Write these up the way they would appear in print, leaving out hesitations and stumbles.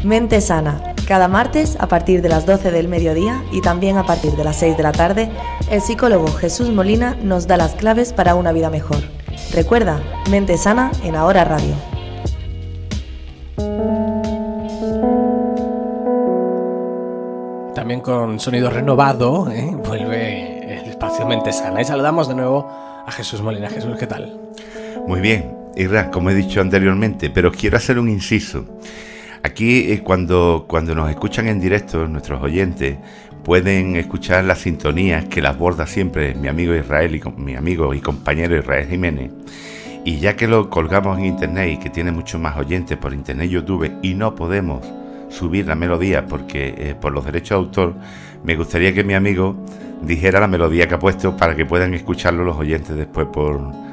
Mente Sana. Cada martes, a partir de las 12 del mediodía y también a partir de las 6 de la tarde, el psicólogo Jesús Molina nos da las claves para una vida mejor. Recuerda, Mente Sana en Ahora Radio. También con sonido renovado, vuelve el espacio Mente Sana. Y saludamos de nuevo a Jesús Molina. Jesús, ¿qué tal? Muy bien, Irra, como he dicho anteriormente, pero quiero hacer un inciso. Aquí, cuando nos escuchan en directo, nuestros oyentes pueden escuchar las sintonías que las borda siempre mi amigo Israel mi amigo y compañero Israel Jiménez. Y ya que lo colgamos en internet y que tiene muchos más oyentes por internet y YouTube y no podemos subir la melodía porque por los derechos de autor, me gustaría que mi amigo dijera la melodía que ha puesto para que puedan escucharlo los oyentes después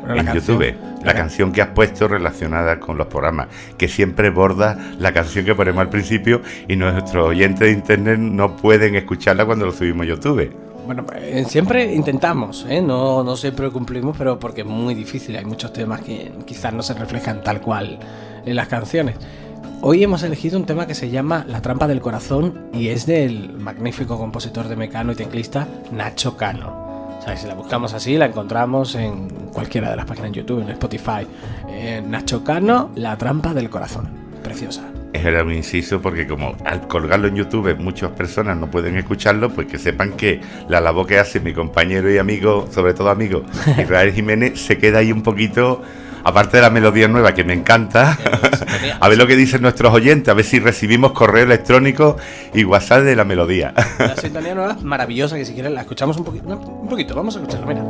en YouTube. La canción que has puesto relacionada con los programas, que siempre borda la canción que ponemos al principio y nuestros oyentes de internet no pueden escucharla cuando lo subimos a YouTube. Bueno, siempre intentamos, no siempre cumplimos, pero porque es muy difícil. Hay muchos temas que quizás no se reflejan tal cual en las canciones. Hoy hemos elegido un tema que se llama La trampa del corazón y es del magnífico compositor de Mecano y teclista Nacho Cano. O sea, si la buscamos así, la encontramos en cualquiera de las páginas en YouTube, en Spotify. Nacho Cano, La trampa del corazón. Preciosa. Era un inciso porque como al colgarlo en YouTube muchas personas no pueden escucharlo, pues que sepan que la labor que hace mi compañero y amigo, sobre todo amigo, Israel Jiménez, se queda ahí un poquito... Aparte de la melodía nueva que me encanta, a ver lo que dicen nuestros oyentes, a ver si recibimos correo electrónico y WhatsApp de la melodía. La sintonía nueva es maravillosa, que si quieres la escuchamos un poquito, vamos a escucharla, mira.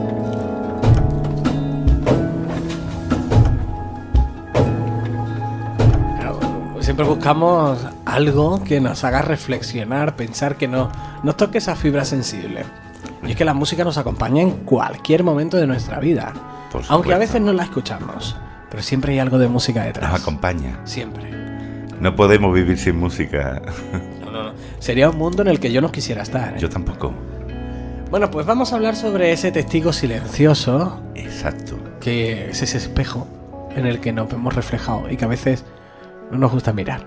Siempre buscamos algo que nos haga reflexionar, pensar, que nos toque esa fibra sensible. Y es que la música nos acompaña en cualquier momento de nuestra vida. Aunque a veces no la escuchamos, pero siempre hay algo de música detrás. Nos acompaña. Siempre. No podemos vivir sin música. No. Sería un mundo en el que yo no quisiera estar. Yo tampoco. Bueno, pues vamos a hablar sobre ese testigo silencioso. Exacto. Que es ese espejo en el que nos vemos reflejados y que a veces no nos gusta mirar.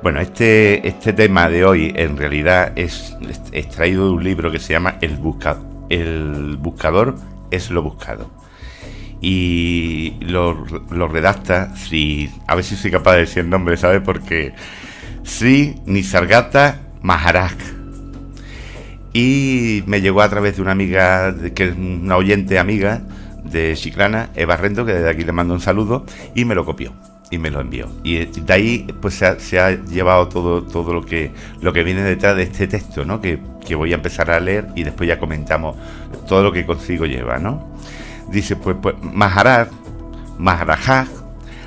Bueno, este tema de hoy en realidad es extraído de un libro que se llama El buscador es lo buscado. Y lo redacta a ver si soy capaz de decir el nombre, ¿sabes? Porque Sri Nisargata Maharaj. Y me llegó a través de una amiga, que es una oyente amiga de Chiclana, Eva Rendo, que desde aquí le mando un saludo, y me lo copió y me lo envió. Y de ahí pues se ha llevado todo lo que viene detrás de este texto, ¿no? Que voy a empezar a leer y después ya comentamos todo lo que consigo lleva, ¿no? Dice, pues Maharaj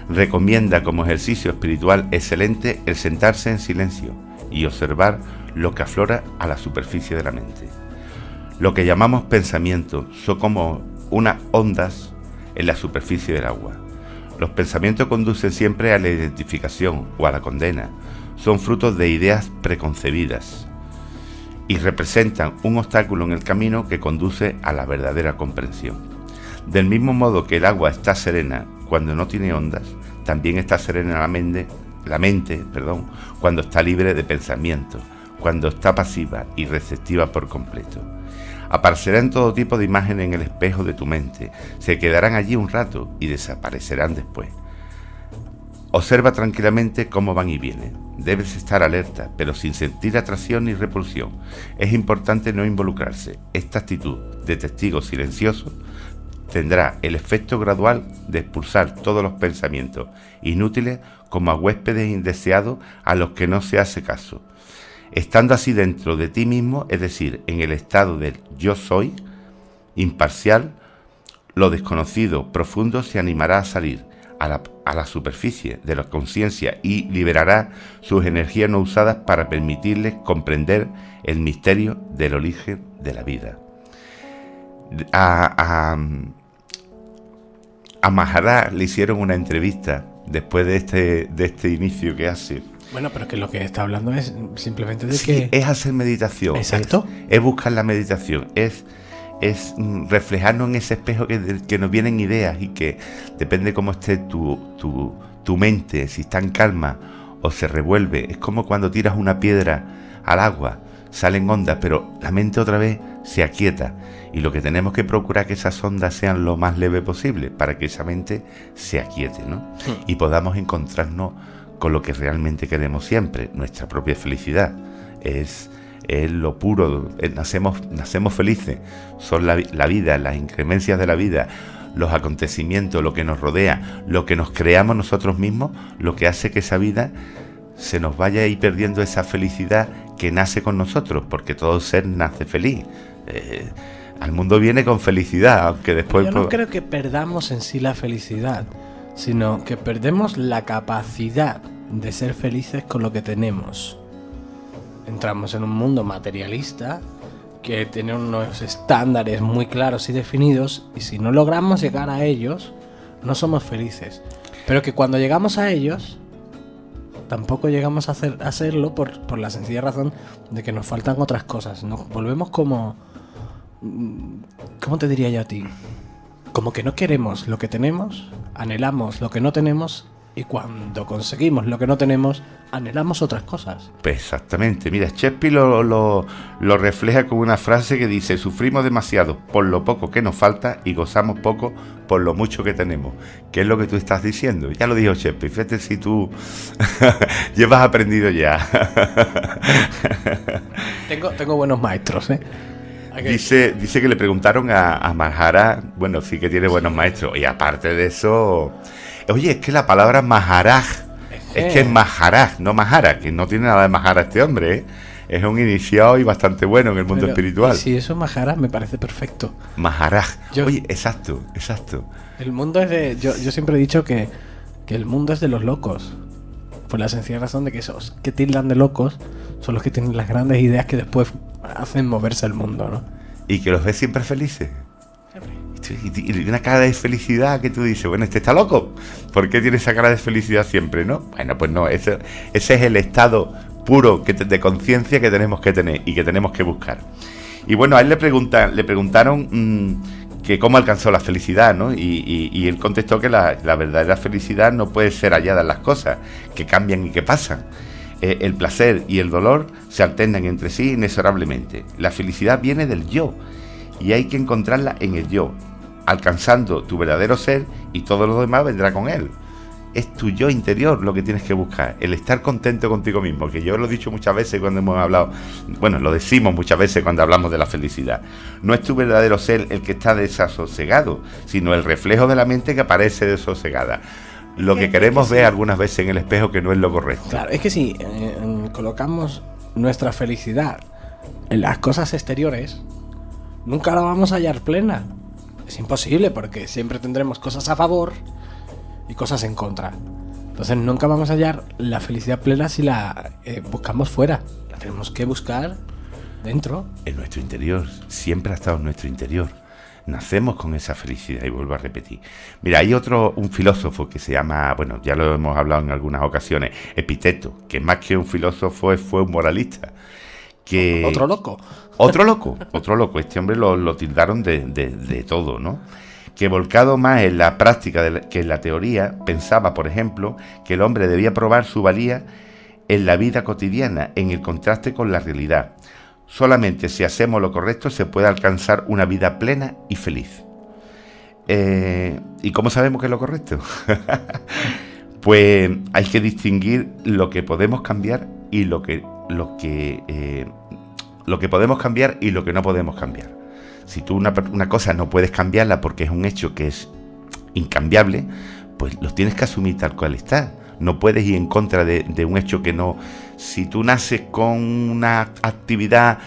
recomienda como ejercicio espiritual excelente el sentarse en silencio y observar lo que aflora a la superficie de la mente. Lo que llamamos pensamientos son como unas ondas en la superficie del agua. Los pensamientos conducen siempre a la identificación o a la condena. Son frutos de ideas preconcebidas y representan un obstáculo en el camino que conduce a la verdadera comprensión. Del mismo modo que el agua está serena cuando no tiene ondas, también está serena la mente, cuando está libre de pensamientos, cuando está pasiva y receptiva por completo. Aparecerán todo tipo de imágenes en el espejo de tu mente, se quedarán allí un rato y desaparecerán después. Observa tranquilamente cómo van y vienen. Debes estar alerta, pero sin sentir atracción ni repulsión. Es importante no involucrarse. Esta actitud de testigo silencioso tendrá el efecto gradual de expulsar todos los pensamientos inútiles como a huéspedes indeseados a los que no se hace caso. Estando así dentro de ti mismo, es decir, en el estado del yo soy, imparcial, lo desconocido profundo se animará a salir a la superficie de la conciencia y liberará sus energías no usadas para permitirles comprender el misterio del origen de la vida. A Maharaj le hicieron una entrevista después de este inicio que hace. Bueno, pero que lo que está hablando es simplemente de sí, que... es hacer meditación. Exacto. Es buscar la meditación, es reflejarnos en ese espejo que nos vienen ideas y que depende cómo esté tu mente, si está en calma o se revuelve. Es como cuando tiras una piedra al agua, salen ondas, pero la mente otra vez se aquieta. Y lo que tenemos que procurar es que esas ondas sean lo más leve posible para que esa mente se aquiete, ¿no? Sí. Y podamos encontrarnos con lo que realmente queremos siempre, nuestra propia felicidad. Es lo puro, nacemos felices, son la vida, las inclemencias de la vida, los acontecimientos, lo que nos rodea, lo que nos creamos nosotros mismos, lo que hace que esa vida se nos vaya a ir perdiendo esa felicidad que nace con nosotros, porque todo ser nace feliz. Al mundo viene con felicidad, aunque después... Yo no creo que perdamos en sí la felicidad, sino que perdemos la capacidad de ser felices con lo que tenemos. Entramos en un mundo materialista que tiene unos estándares muy claros y definidos, y si no logramos llegar a ellos, no somos felices. Pero que cuando llegamos a ellos, tampoco llegamos a hacerlo por la sencilla razón de que nos faltan otras cosas. Nos volvemos como... ¿Cómo te diría yo a ti? Como que no queremos lo que tenemos, anhelamos lo que no tenemos, y cuando conseguimos lo que no tenemos, anhelamos otras cosas. Pues exactamente. Mira, Shakespeare lo refleja con una frase que dice: sufrimos demasiado por lo poco que nos falta y gozamos poco por lo mucho que tenemos. ¿Qué es lo que tú estás diciendo? Ya lo dijo Shakespeare. Fíjate si tú llevas aprendido ya. Tengo buenos maestros, ¿eh? Dice que le preguntaron a Maharaj, bueno, sí que tiene buenos maestros, y aparte de eso, oye, es que la palabra Maharaj, es que es Maharaj, no Mahara, que no tiene nada de Mahara este hombre, ¿eh? Es un iniciado y bastante bueno en el mundo espiritual. Si eso es Maharaj, me parece perfecto. Maharaj, oye, exacto. El mundo es de... Yo siempre he dicho que el mundo es de los locos, por la sencilla razón de que esos que tildan de locos son los que tienen las grandes ideas que después hacen moverse el mundo, ¿no? Y que los ves siempre felices. Y una cara de felicidad que tú dices, bueno, este está loco. ¿Por qué tiene esa cara de felicidad siempre, no? Bueno, pues no, ese es el estado puro de conciencia que tenemos que tener y que tenemos que buscar. Y bueno, a él le preguntaron que cómo alcanzó la felicidad, ¿no? Y él contestó que la verdadera felicidad no puede ser hallada en las cosas, que cambian y que pasan. El placer y el dolor se alternan entre sí inexorablemente. La felicidad viene del yo y hay que encontrarla en el yo, alcanzando tu verdadero ser, y todo lo demás vendrá con él. Es tu yo interior lo que tienes que buscar, el estar contento contigo mismo, que yo lo he dicho muchas veces cuando hemos hablado, bueno, lo decimos muchas veces cuando hablamos de la felicidad. No es tu verdadero ser el que está desasosegado, sino el reflejo de la mente que aparece desasosegada. Lo que queremos ver algunas veces en el espejo que no es lo correcto. Claro, es que si colocamos nuestra felicidad en las cosas exteriores, nunca la vamos a hallar plena. Es imposible, porque siempre tendremos cosas a favor y cosas en contra. Entonces nunca vamos a hallar la felicidad plena si la buscamos fuera. La tenemos que buscar dentro. En nuestro interior. Siempre ha estado en nuestro interior. Nacemos con esa felicidad, y vuelvo a repetir. Mira, hay un filósofo que se llama, bueno, ya lo hemos hablado en algunas ocasiones, Epicteto, que más que un filósofo fue un moralista. Otro loco. Este hombre lo tildaron de todo, ¿no? Que volcado más en la práctica que en la teoría, pensaba, por ejemplo, que el hombre debía probar su valía en la vida cotidiana, en el contraste con la realidad. Solamente si hacemos lo correcto se puede alcanzar una vida plena y feliz. ¿Y cómo sabemos que es lo correcto? Pues hay que distinguir lo que podemos cambiar y lo que podemos cambiar y lo que no podemos cambiar. Si tú una cosa no puedes cambiarla porque es un hecho que es incambiable, pues lo tienes que asumir tal cual está. No puedes ir en contra de un hecho que no... Si tú naces con una actividad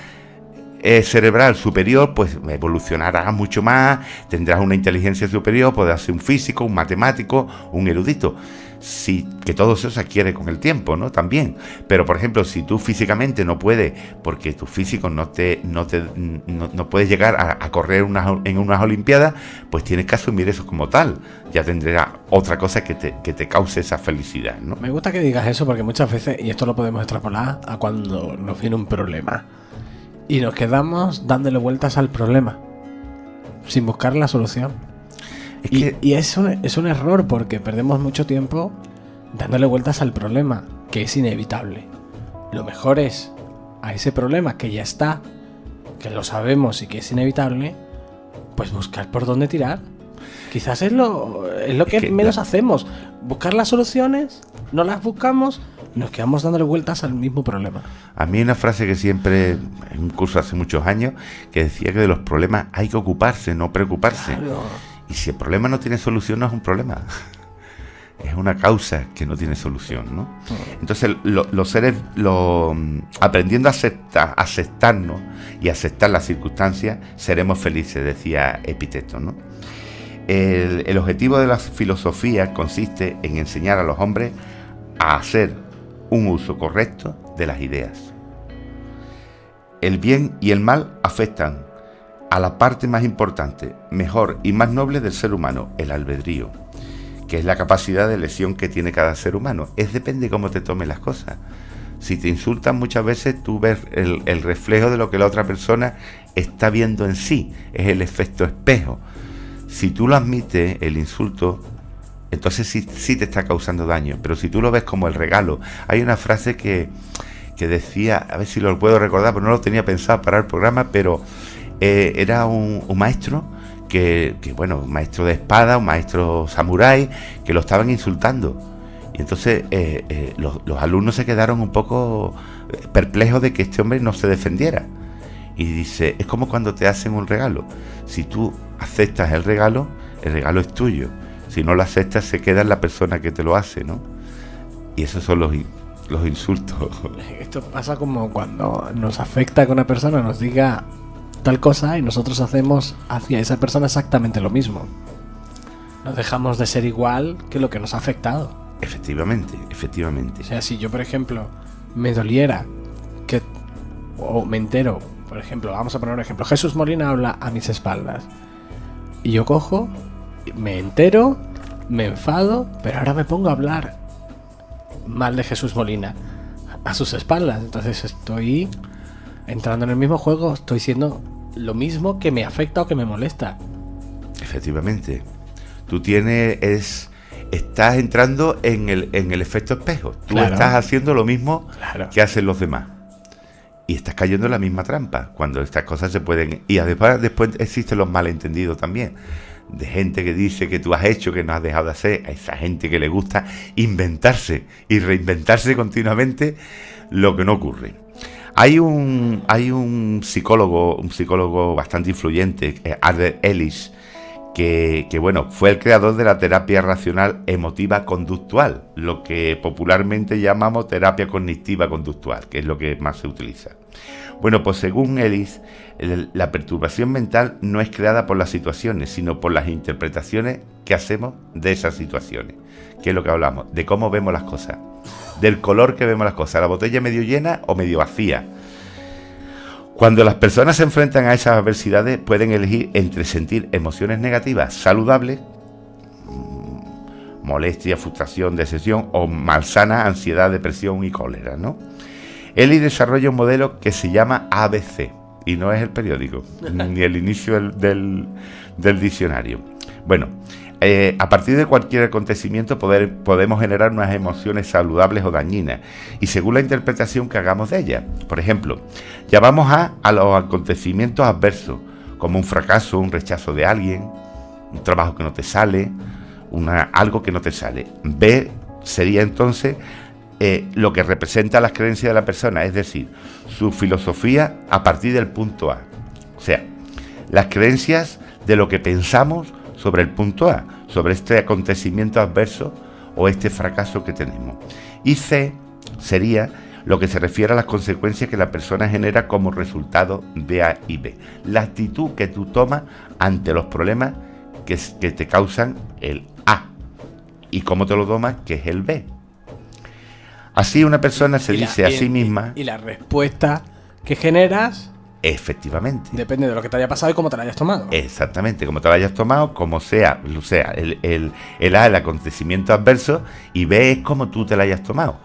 cerebral superior, pues evolucionarás mucho más, tendrás una inteligencia superior, podrás ser un físico, un matemático, un erudito. Sí, que todo eso se adquiere con el tiempo, ¿no? También. Pero, por ejemplo, si tú físicamente no puedes, porque tu físico no puedes llegar a correr en unas olimpiadas, pues tienes que asumir eso como tal. Ya tendrás otra cosa que te cause esa felicidad, ¿no? Me gusta que digas eso, porque muchas veces, y esto lo podemos extrapolar a cuando nos viene un problema, y nos quedamos dándole vueltas al problema, sin buscar la solución. Y es un error, porque perdemos mucho tiempo dándole vueltas al problema. que es inevitable. Lo mejor es a ese problema que ya está, que lo sabemos y que es inevitable, pues buscar por dónde tirar. Quizás es lo que menos hacemos. Buscar las soluciones, no las buscamos, nos quedamos dándole vueltas al mismo problema. A mí hay una frase que siempre, en un curso hace muchos años, que decía que de los problemas hay que ocuparse, no preocuparse. Claro. Y si el problema no tiene solución, no es un problema. Es una causa que no tiene solución, ¿no? Entonces los seres, aprendiendo a aceptarnos y aceptar las circunstancias, seremos felices, decía Epicteto, ¿no? El objetivo de la filosofía consiste en enseñar a los hombres a hacer un uso correcto de las ideas. El bien y el mal afectan a la parte más importante, mejor y más noble del ser humano, el albedrío, que es la capacidad de elección que tiene cada ser humano. Depende de cómo te tomes las cosas. Si te insultan muchas veces, tú ves el reflejo de lo que la otra persona está viendo en sí, es el efecto espejo. Si tú lo admites, el insulto, entonces sí te está causando daño. Pero si tú lo ves como el regalo, hay una frase que decía, a ver si lo puedo recordar, porque no lo tenía pensado para el programa, pero era un maestro que bueno, un maestro de espada, un maestro samurái, que lo estaban insultando. Y entonces los alumnos se quedaron un poco perplejos de que este hombre no se defendiera. Y dice, es como cuando te hacen un regalo. Si tú aceptas el regalo es tuyo. Si no lo aceptas, se queda en la persona que te lo hace, ¿no? Y esos son los insultos. Esto pasa como cuando nos afecta que una persona nos diga tal cosa y nosotros hacemos hacia esa persona exactamente lo mismo. No dejamos de ser igual que lo que nos ha afectado. Efectivamente. O sea, si yo, por ejemplo, me doliera o me entero, por ejemplo, vamos a poner un ejemplo, Jesús Molina habla a mis espaldas y yo cojo, me entero, me enfado, pero ahora me pongo a hablar mal de Jesús Molina a sus espaldas. Entonces estoy entrando en el mismo juego, estoy siendo lo mismo que me afecta o que me molesta. Efectivamente. Tú estás entrando en el efecto espejo. Tú claro. Estás haciendo lo mismo claro. Que hacen los demás. Y estás cayendo en la misma trampa. Cuando estas cosas se pueden... Y además después existen los malentendidos también. De gente que dice que tú has hecho, que no has dejado de hacer. A esa gente que le gusta inventarse y reinventarse continuamente lo que no ocurre. Hay un psicólogo bastante influyente, Albert Ellis, que bueno, fue el creador de la terapia racional emotiva conductual, lo que popularmente llamamos terapia cognitiva conductual, que es lo que más se utiliza. Bueno, pues según Ellis, la perturbación mental no es creada por las situaciones, sino por las interpretaciones que hacemos de esas situaciones, que es lo que hablamos, de cómo vemos las cosas, del color que vemos las cosas, la botella medio llena o medio vacía. Cuando las personas se enfrentan a esas adversidades, pueden elegir entre sentir emociones negativas saludables, molestia, frustración, decepción, o malsana ansiedad, depresión y cólera, ¿no? Eli desarrolla un modelo que se llama ABC, y no es el periódico, ni el inicio del diccionario. Bueno, a partir de cualquier acontecimiento podemos generar unas emociones saludables o dañinas, y según la interpretación que hagamos de ellas. Por ejemplo, llamamos a los acontecimientos adversos, como un fracaso, un rechazo de alguien, un trabajo que no te sale, algo que no te sale. B sería entonces lo que representa las creencias de la persona, es decir, su filosofía a partir del punto A. O sea, las creencias de lo que pensamos sobre el punto A, sobre este acontecimiento adverso o este fracaso que tenemos. Y C sería lo que se refiere a las consecuencias que la persona genera como resultado de A y B. La actitud que tú tomas ante los problemas que te causan el A y cómo te lo tomas, que es el B. Así una persona se dice a sí misma... Y la respuesta que generas... Efectivamente. Depende de lo que te haya pasado y cómo te lo hayas tomado. Exactamente, cómo te lo hayas tomado, como sea, o sea, el A, el acontecimiento adverso, y B es como tú te lo hayas tomado.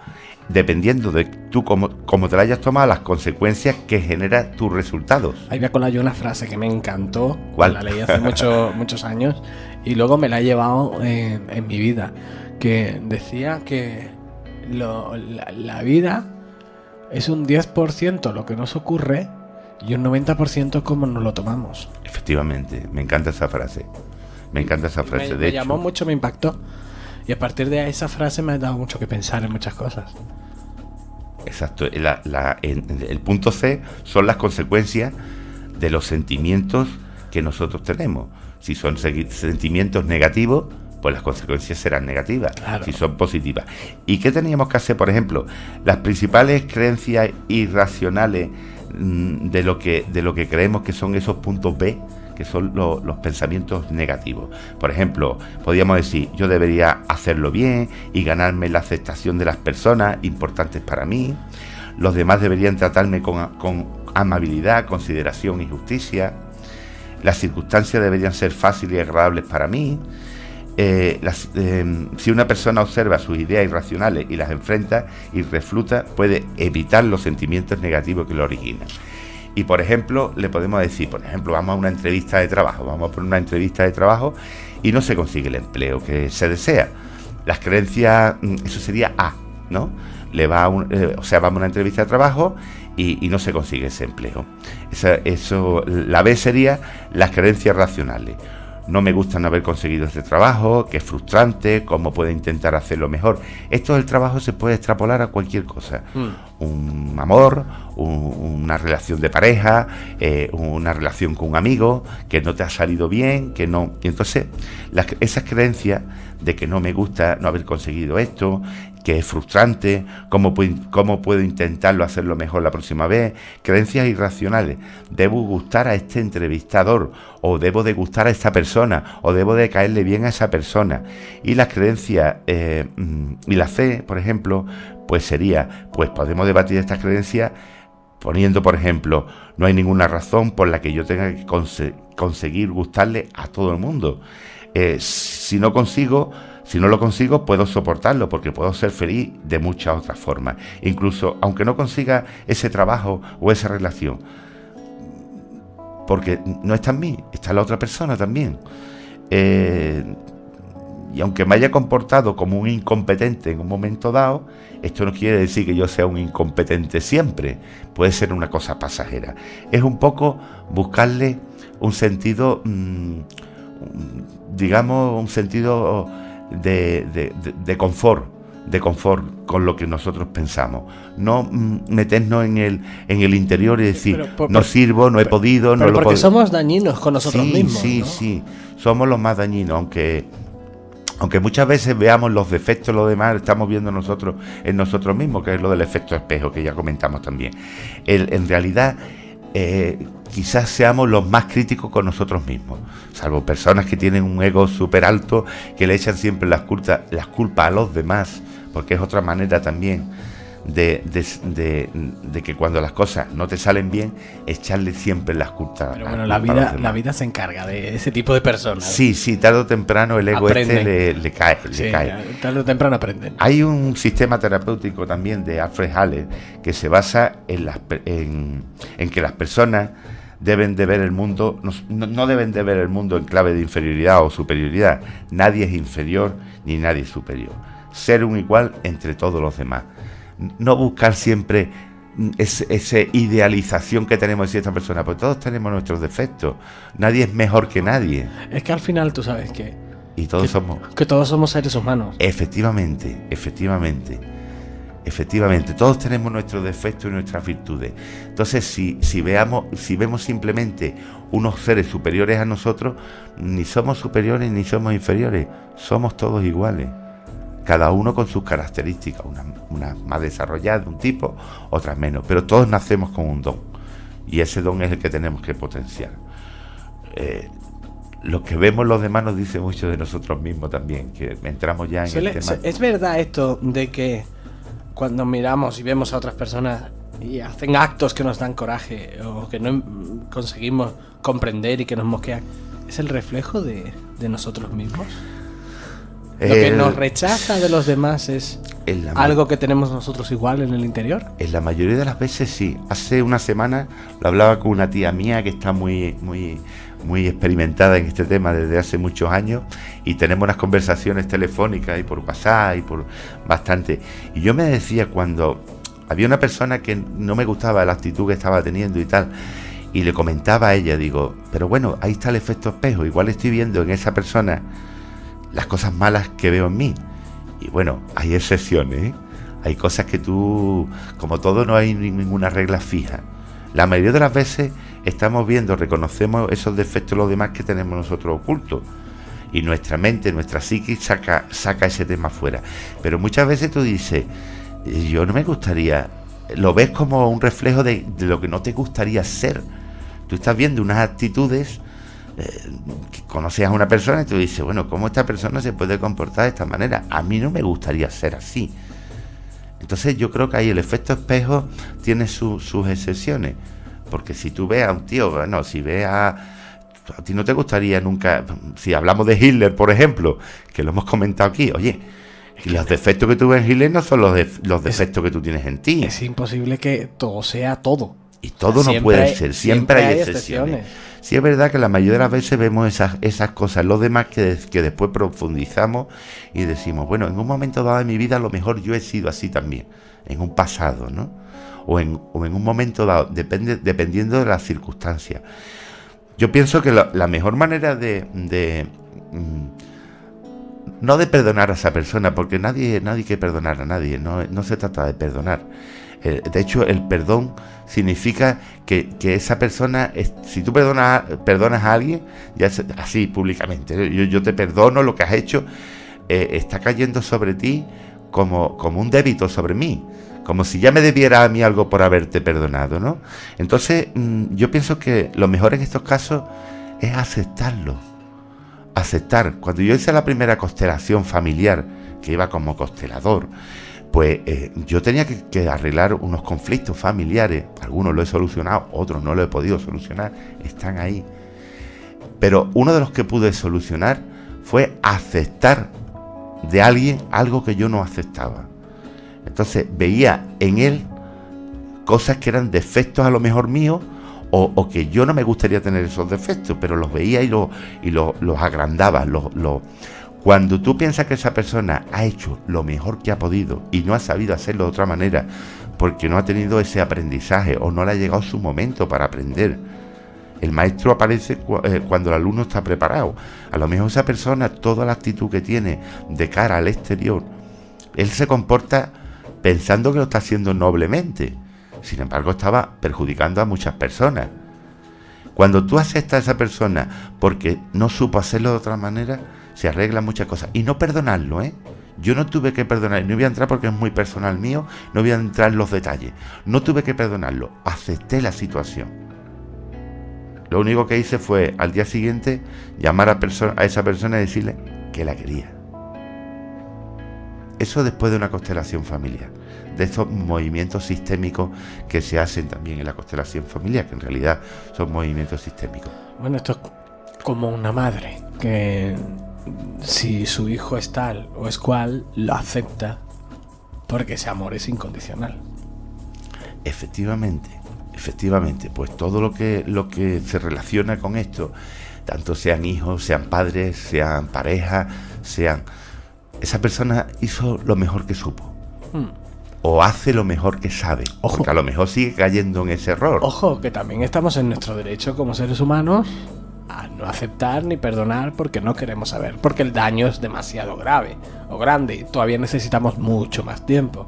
Dependiendo de tú cómo te lo hayas tomado, las consecuencias que genera tus resultados. Ahí voy a colar yo una frase que me encantó. ¿Cuál? La leí hace muchos años y luego me la he llevado en mi vida. Que decía que la vida es un 10% lo que nos ocurre y un 90% cómo nos lo tomamos. Efectivamente, me encanta esa frase. Me encanta esa frase. Me llamó mucho, me impactó. Y a partir de esa frase me ha dado mucho que pensar en muchas cosas. Exacto. El punto C son las consecuencias de los sentimientos que nosotros tenemos. Si son sentimientos negativos, pues las consecuencias serán negativas. Claro. Si son positivas. ¿Y qué teníamos que hacer? Por ejemplo, las principales creencias irracionales de lo que creemos que son esos puntos B, que son los pensamientos negativos. Por ejemplo, podríamos decir, yo debería hacerlo bien y ganarme la aceptación de las personas importantes para mí. Los demás deberían tratarme con amabilidad, consideración y justicia. Las circunstancias deberían ser fáciles y agradables para mí. Si una persona observa sus ideas irracionales y las enfrenta y refuta, puede evitar los sentimientos negativos que lo originan. Y por ejemplo, le podemos decir, por ejemplo, vamos a una entrevista de trabajo, y no se consigue el empleo que se desea. Las creencias, eso sería A, ¿no? Vamos a una entrevista de trabajo y no se consigue ese empleo. La B sería las creencias racionales. No me gusta no haber conseguido este trabajo, que es frustrante, cómo puedo intentar hacerlo mejor. Esto del trabajo se puede extrapolar a cualquier cosa. Un amor, una relación de pareja, una relación con un amigo, que no te ha salido bien, que no... Y entonces, esas creencias de que no me gusta no haber conseguido esto, que es frustrante, cómo puedo intentarlo hacerlo mejor la próxima vez, creencias irracionales. Debo gustar a este entrevistador, o debo de gustar a esta persona, o debo de caerle bien a esa persona. Y las creencias y la fe, por ejemplo, pues sería, pues podemos debatir estas creencias poniendo, por ejemplo, no hay ninguna razón por la que yo tenga que conseguir gustarle a todo el mundo. Si no lo consigo, puedo soportarlo porque puedo ser feliz de muchas otras formas. Incluso aunque no consiga ese trabajo o esa relación, porque no está en mí, está en la otra persona también. Y aunque me haya comportado como un incompetente en un momento dado, esto no quiere decir que yo sea un incompetente siempre. Puede ser una cosa pasajera. Es un poco buscarle un sentido, digamos, un sentido de confort con lo que nosotros pensamos. No meternos en el interior y decir, no sirvo, no he podido, no lo puedo. Porque somos dañinos con nosotros mismos. Sí, somos los más dañinos, aunque muchas veces veamos los defectos, lo demás, estamos viendo nosotros en nosotros mismos, que es lo del efecto espejo, que ya comentamos también. En realidad, quizás seamos los más críticos con nosotros mismos, salvo personas que tienen un ego súper alto, que le echan siempre las culpas a los demás, porque es otra manera también de que cuando las cosas no te salen bien, echarle siempre las culpas. Pero bueno, la vida se encarga de ese tipo de personas. Sí, tarde o temprano el ego le cae. Tarde o temprano aprenden. Hay un sistema terapéutico también de Alfred Haller que se basa en que las personas deben de ver el mundo, no deben de ver el mundo en clave de inferioridad o superioridad. Nadie es inferior ni nadie es superior. Ser un igual entre todos los demás. No buscar siempre esa idealización que tenemos de cierta persona, porque todos tenemos nuestros defectos. Nadie es mejor que nadie. Es que al final tú sabes que todos somos seres humanos. Efectivamente. Todos tenemos nuestros defectos y nuestras virtudes. Entonces, si vemos simplemente unos seres superiores a nosotros, ni somos superiores ni somos inferiores. Somos todos iguales. Cada uno con sus características, unas más desarrolladas de un tipo, otras menos, pero todos nacemos con un don y ese don es el que tenemos que potenciar. Lo que vemos los demás nos dice mucho de nosotros mismos también, que entramos ya en el tema. ¿Es verdad esto de que cuando miramos y vemos a otras personas y hacen actos que nos dan coraje o que no conseguimos comprender y que nos mosquean, es el reflejo de nosotros mismos? ¿Lo que nos rechaza de los demás es algo que tenemos nosotros igual en el interior? En la mayoría de las veces sí. Hace una semana lo hablaba con una tía mía que está muy muy experimentada en este tema desde hace muchos años, y tenemos unas conversaciones telefónicas y por WhatsApp y por bastante. Y yo me decía, cuando había una persona que no me gustaba la actitud que estaba teniendo y tal, y le comentaba a ella, digo, pero bueno, ahí está el efecto espejo, igual estoy viendo en esa persona las cosas malas que veo en mí. Y bueno, hay excepciones, ¿eh? Hay cosas que tú, como todo, no hay ninguna regla fija. La mayoría de las veces estamos viendo, reconocemos esos defectos de los demás que tenemos nosotros ocultos, y nuestra mente, nuestra psique saca ese tema fuera. Pero muchas veces tú dices, yo no me gustaría, lo ves como un reflejo de lo que no te gustaría ser. Tú estás viendo unas actitudes, que conoces a una persona y tú dices, bueno, ¿cómo esta persona se puede comportar de esta manera? A mí no me gustaría ser así. Entonces yo creo que ahí el efecto espejo tiene sus excepciones, porque si tú ves a un tío, bueno, si ves a ti no te gustaría nunca, si hablamos de Hitler, por ejemplo, que lo hemos comentado aquí, oye, los defectos que tú ves en Hitler no son los defectos que tú tienes en ti. Es imposible que todo sea todo. Y todo no puede ser, siempre hay excepciones. Sí es verdad que la mayoría de las veces vemos esas cosas, los demás que después profundizamos y decimos, bueno, en un momento dado de mi vida a lo mejor yo he sido así también, en un pasado, ¿no? O en un momento dado, dependiendo de las circunstancias. Yo pienso que la mejor manera no de perdonar a esa persona, porque nadie quiere perdonar a nadie, no se trata de perdonar. De hecho, el perdón significa que esa persona, si tú perdonas a alguien, ya así públicamente, yo te perdono lo que has hecho, está cayendo sobre ti como un débito sobre mí, como si ya me debiera a mí algo por haberte perdonado, ¿no? Entonces, yo pienso que lo mejor en estos casos es aceptarlo. Aceptar. Cuando yo hice la primera constelación familiar, que iba como constelador, pues yo tenía que arreglar unos conflictos familiares. Algunos lo he solucionado, otros no lo he podido solucionar, están ahí. Pero uno de los que pude solucionar fue aceptar de alguien algo que yo no aceptaba. Entonces veía en él cosas que eran defectos a lo mejor míos, o que yo no me gustaría tener esos defectos, pero los veía y los agrandaba. Cuando tú piensas que esa persona ha hecho lo mejor que ha podido y no ha sabido hacerlo de otra manera porque no ha tenido ese aprendizaje o no le ha llegado su momento para aprender, el maestro aparece cuando el alumno está preparado. A lo mejor esa persona, toda la actitud que tiene de cara al exterior, él se comporta pensando que lo está haciendo noblemente. Sin embargo, estaba perjudicando a muchas personas. Cuando tú aceptas a esa persona porque no supo hacerlo de otra manera, se arreglan muchas cosas. Y no perdonarlo, ¿eh? Yo no tuve que perdonar, no voy a entrar porque es muy personal mío, no voy a entrar en los detalles. No tuve que perdonarlo, acepté la situación. Lo único que hice fue, al día siguiente, llamar a esa persona y decirle que la quería. Eso después de una constelación familiar, de estos movimientos sistémicos que se hacen también en la constelación familiar, que en realidad son movimientos sistémicos. Bueno, esto es como una madre, que si su hijo es tal o es cual, lo acepta porque ese amor es incondicional. Efectivamente, pues todo lo que se relaciona con esto, tanto sean hijos, sean padres, sean pareja, esa persona hizo lo mejor que supo. O hace lo mejor que sabe. Ojo. Porque a lo mejor sigue cayendo en ese error. Ojo, que también estamos en nuestro derecho como seres humanos a no aceptar ni perdonar porque no queremos saber, porque el daño es demasiado grave o grande y todavía necesitamos mucho más tiempo.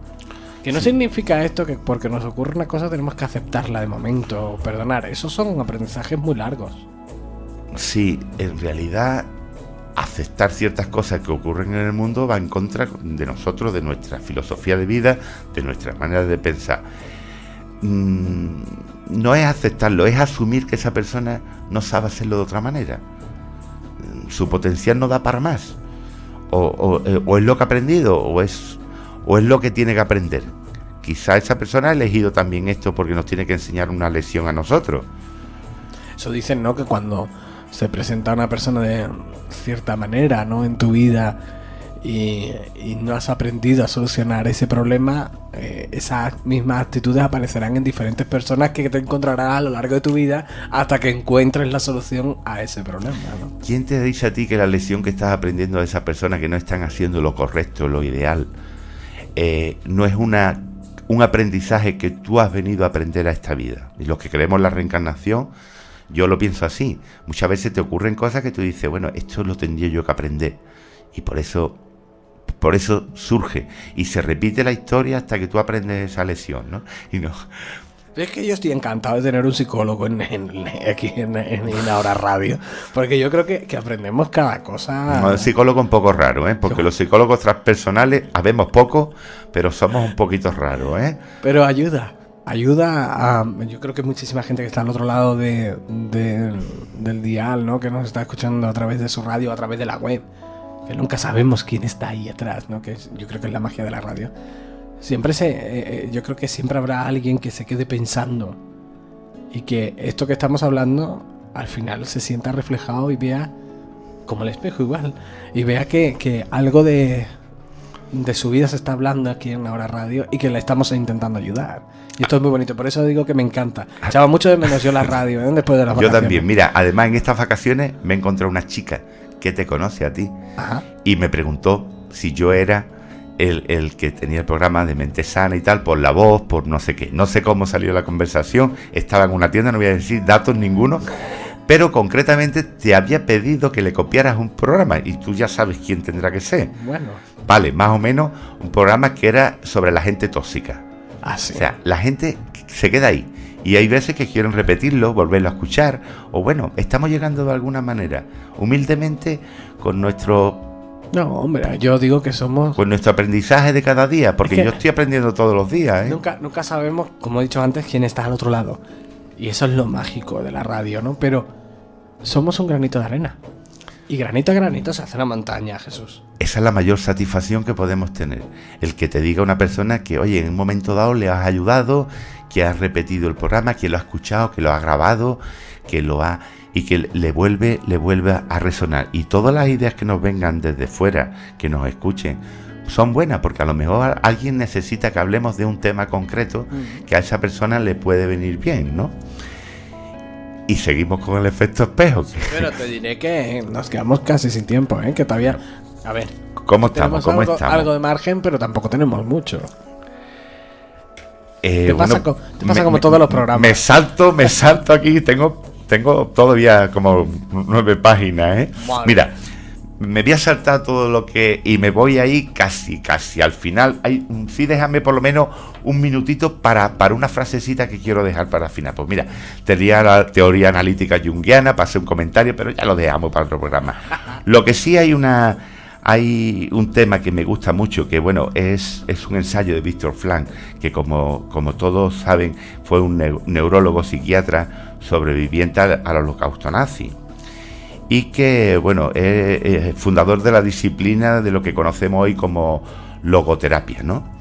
Que no significa esto que porque nos ocurre una cosa tenemos que aceptarla de momento o perdonar. Esos son aprendizajes muy largos. Sí, en realidad aceptar ciertas cosas que ocurren en el mundo va en contra de nosotros, de nuestra filosofía de vida, de nuestra manera de pensar. No es aceptarlo, es asumir que esa persona no sabe hacerlo de otra manera. Su potencial no da para más. O es lo que ha aprendido, o es lo que tiene que aprender. Quizá esa persona ha elegido también esto porque nos tiene que enseñar una lección a nosotros. Eso dicen, ¿no? Que cuando se presenta una persona de cierta manera, ¿no? En tu vida y no has aprendido a solucionar ese problema, esas mismas actitudes aparecerán en diferentes personas que te encontrarás a lo largo de tu vida hasta que encuentres la solución a ese problema, ¿no? ¿Quién te dice a ti que la lección que estás aprendiendo de esas personas que no están haciendo lo correcto, lo ideal, no es un aprendizaje que tú has venido a aprender a esta vida? Y los que creemos en la reencarnación, yo lo pienso así. Muchas veces te ocurren cosas que tú dices, bueno, esto lo tendría yo que aprender. Y por eso surge y se repite la historia hasta que tú aprendes esa lección, ¿no? Y no. Es que yo estoy encantado de tener un psicólogo aquí en Ahora Radio, porque yo creo que aprendemos cada cosa. No, el psicólogo es un poco raro, porque los psicólogos transpersonales habemos pocos, pero somos un poquito raros, Pero ayuda a... Yo creo que muchísima gente que está al otro lado del dial, ¿no? Que nos está escuchando a través de su radio, a través de la web, que nunca sabemos quién está ahí atrás, ¿no? Yo creo que es la magia de la radio. Yo creo que siempre habrá alguien que se quede pensando y que esto que estamos hablando al final se sienta reflejado y vea, como el espejo igual, y vea que algo de su vida se está hablando aquí en Ahora Radio y que le estamos intentando ayudar. Y esto es muy bonito, por eso digo que me encanta. Echaba mucho de menos yo la radio, después de las vacaciones. Yo también, mira, además en estas vacaciones me encontré una chica que te conoce a ti. Ajá. Y me preguntó si yo era el que tenía el programa de Mente Sana y tal, por la voz, por no sé qué. No sé cómo salió la conversación, estaba en una tienda, no voy a decir datos ninguno, pero concretamente te había pedido que le copiaras un programa y tú ya sabes quién tendrá que ser. Bueno. Vale, más o menos un programa que era sobre la gente tóxica. Ah, sí. O sea, la gente se queda ahí. Y hay veces que quieren repetirlo, volverlo a escuchar. O bueno, estamos llegando de alguna manera, humildemente, con nuestro... No, hombre, yo digo que somos... Con nuestro aprendizaje de cada día, porque yo estoy aprendiendo todos los días, Nunca sabemos, como he dicho antes, quién está al otro lado. Y eso es lo mágico de la radio, ¿no? Pero somos un granito de arena. Y granito a granito se hace una montaña, Jesús. Esa es la mayor satisfacción que podemos tener. El que te diga una persona que, oye, en un momento dado le has ayudado, que has repetido el programa, que lo ha escuchado, que lo ha grabado, que lo ha... y que le vuelve a resonar. Y todas las ideas que nos vengan desde fuera, que nos escuchen, son buenas, porque a lo mejor alguien necesita que hablemos de un tema concreto que a esa persona le puede venir bien, ¿no? Y seguimos con el efecto espejo. Sí, pero te diré que nos quedamos casi sin tiempo, que todavía... A ver, ¿cómo estamos? Algo de margen, pero tampoco tenemos mucho. ¿Te pasa como todos los programas? Me salto aquí, tengo todavía como 9 páginas, Vale. Mira, me voy a saltar todo lo que... Y me voy ahí casi al final. Sí, déjame por lo menos un minutito para una frasecita que quiero dejar para el final. Pues mira, tenía la teoría analítica junguiana, pasé un comentario, pero ya lo dejamos para otro programa. Lo que sí hay un tema que me gusta mucho, que bueno, es un ensayo de Víctor Frank, que como todos saben, fue un neurólogo psiquiatra sobreviviente al holocausto nazi. Y que, bueno, es fundador de la disciplina de lo que conocemos hoy como logoterapia, ¿no?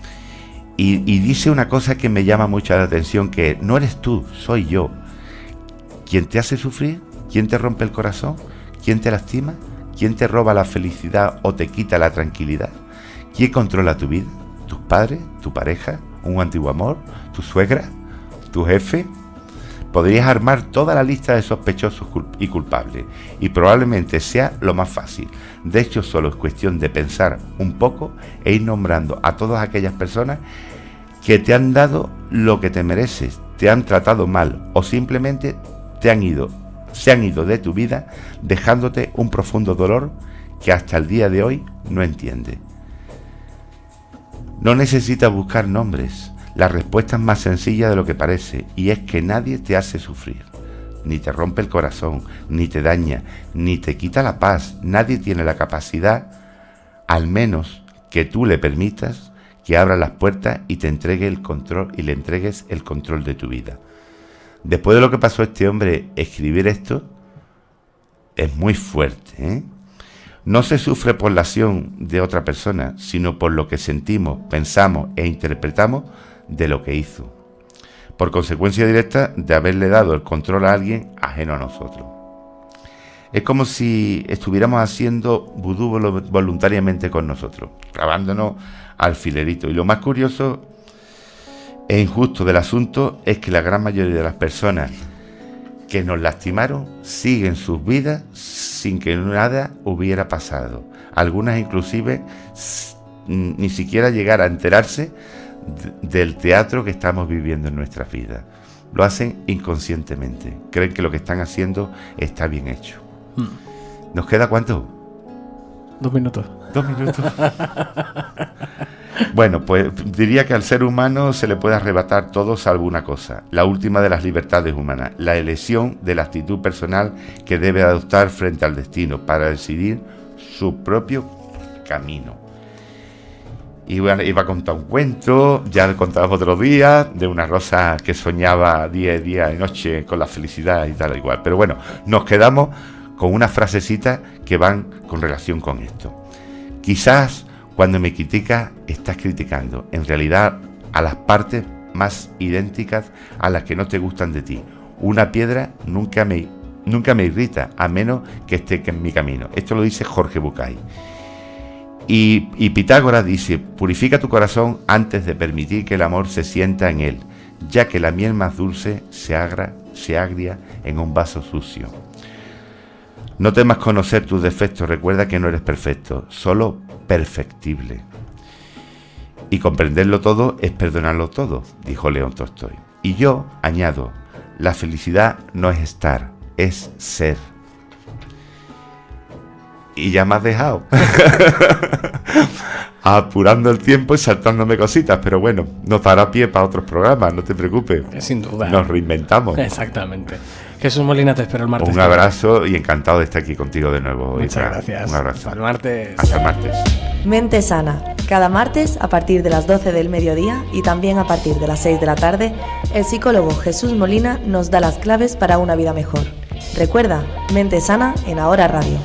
Y dice una cosa que me llama mucho la atención, que no eres tú, soy yo. ¿Quién te hace sufrir? ¿Quién te rompe el corazón? ¿Quién te lastima? ¿Quién te roba la felicidad o te quita la tranquilidad? ¿Quién controla tu vida? ¿Tus padres? ¿Tu pareja? ¿Un antiguo amor? ¿Tu suegra? ¿Tu jefe? Podrías armar toda la lista de sospechosos y culpables, y probablemente sea lo más fácil. De hecho, solo es cuestión de pensar un poco e ir nombrando a todas aquellas personas que te han dado lo que te mereces, te han tratado mal o simplemente se han ido de tu vida dejándote un profundo dolor que hasta el día de hoy no entiendes. No necesitas buscar nombres. La respuesta es más sencilla de lo que parece, y es que nadie te hace sufrir, ni te rompe el corazón, ni te daña, ni te quita la paz. Nadie tiene la capacidad, al menos que tú le permitas, que abra las puertas y te entregue el control, y le entregues el control de tu vida. Después de lo que pasó a este hombre, escribir esto es muy fuerte, No se sufre por la acción de otra persona, sino por lo que sentimos, pensamos e interpretamos de lo que hizo, por consecuencia directa de haberle dado el control a alguien ajeno a nosotros. Es como si estuviéramos haciendo vudú voluntariamente con nosotros, clavándonos alfilerito. Y lo más curioso e injusto del asunto es que la gran mayoría de las personas que nos lastimaron siguen sus vidas sin que nada hubiera pasado. Algunas inclusive ni siquiera llegar a enterarse del teatro que estamos viviendo en nuestras vidas. Lo hacen inconscientemente. Creen que lo que están haciendo está bien hecho. ¿Nos queda cuánto? 2 minutos. 2 minutos. Bueno, pues diría que al ser humano se le puede arrebatar todo salvo una cosa, la última de las libertades humanas, la elección de la actitud personal que debe adoptar frente al destino para decidir su propio camino. Y bueno, iba a contar un cuento, ya lo contaba otro día, de una rosa que soñaba día y noche con la felicidad y tal igual. Pero bueno, nos quedamos con una frasecita que van con relación con esto. Quizás cuando me criticas, estás criticando, en realidad, a las partes más idénticas a las que no te gustan de ti. Una piedra nunca me irrita, a menos que esté en mi camino. Esto lo dice Jorge Bucay. Y Pitágoras dice, purifica tu corazón antes de permitir que el amor se sienta en él, ya que la miel más dulce se agria en un vaso sucio. No temas conocer tus defectos, recuerda que no eres perfecto, solo perfectible. Y comprenderlo todo es perdonarlo todo, dijo León Tolstoy. Y yo añado, la felicidad no es estar, es ser. Y ya me has dejado apurando el tiempo y saltándome cositas, pero bueno, nos dará pie para otros programas, no te preocupes. Sin duda. Nos reinventamos. Exactamente. Jesús Molina, te espero el martes. Un abrazo y encantado de estar aquí contigo de nuevo. Muchas gracias. Un abrazo. Hasta el martes. Hasta el martes. Mente Sana. Cada martes a partir de las 12 del mediodía y también a partir de las 6 de la tarde, el psicólogo Jesús Molina nos da las claves para una vida mejor. Recuerda, Mente Sana en Ahora Radio.